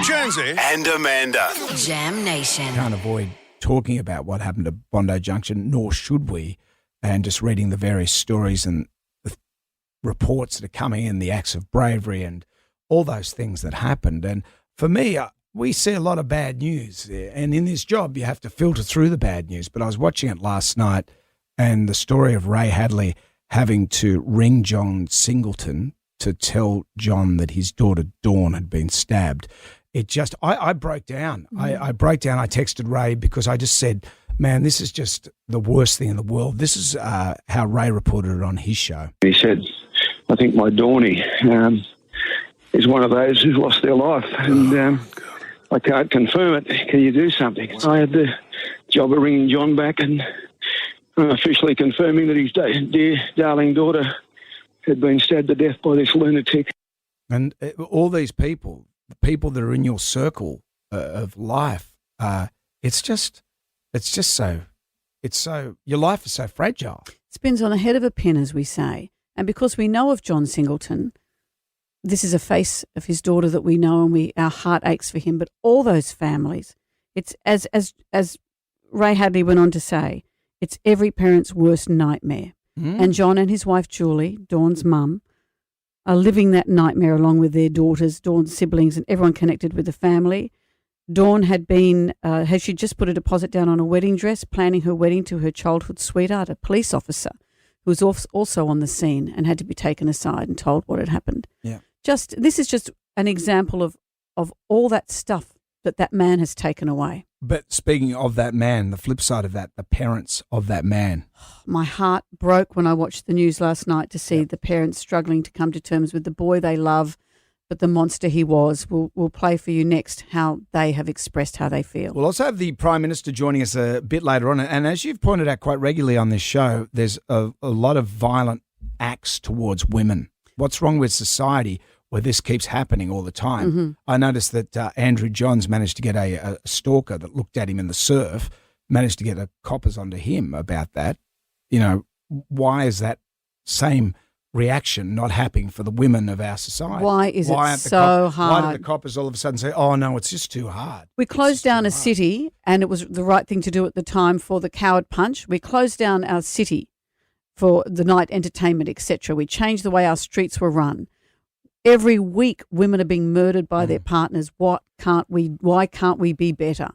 Jonesy and Amanda. Jam Nation. Can't avoid talking about what happened to Bondi Junction, nor should we, and just reading the various stories and the reports that are coming in, the acts of bravery and all those things that happened. And for me, we see a lot of bad news, and in this job you have to filter through the bad news. But I was watching it last night, and the story of Ray Hadley having to ring John Singleton to tell John that his daughter Dawn had been stabbed. It just, I broke down. I broke down. I texted Ray because I just said, man, this is just the worst thing in the world. This is how Ray reported it on his show. He said, I think my Dawny is one of those who's lost their life, and I can't confirm it. Can you do something? I had the job of ringing John back and officially confirming that his dear, darling daughter had been stabbed to death by this lunatic. And all these people, the people that are in your circle of life, it's so, your life is so fragile. It spins on the head of a pin, as we say. And because we know of John Singleton, this is a face of his daughter that we know, and our heart aches for him. But all those families, it's as Ray Hadley went on to say, it's every parent's worst nightmare. And John and his wife Julie, Dawn's mum, are living that nightmare along with their daughters, Dawn's siblings, and everyone connected with the family. Dawn had she just put a deposit down on a wedding dress, planning her wedding to her childhood sweetheart, a police officer who was also on the scene and had to be taken aside and told what had happened. Yeah. This is just an example of all that stuff that man has taken away. But speaking of that man, the flip side of that, the parents of that man. My heart broke when I watched the news last night to see the parents struggling to come to terms with the boy they love, but the monster he was. We'll play for you next how they have expressed how they feel. We'll also have the Prime Minister joining us a bit later on. And as you've pointed out quite regularly on this show, there's a lot of violent acts towards women. What's wrong with society where this keeps happening all the time? Mm-hmm. I noticed that Andrew Johns managed to get a stalker that looked at him in the surf, managed to get a coppers onto him about that. You know, why is that same reaction not happening for the women of our society? Why is it so hard? Why did the coppers all of a sudden say, oh, no, it's just too hard? We closed down a city, and it was the right thing to do at the time for the coward punch. We closed down our city for the night entertainment, etc. We changed the way our streets were run. Every week, women are being murdered by their partners. Why can't we be better?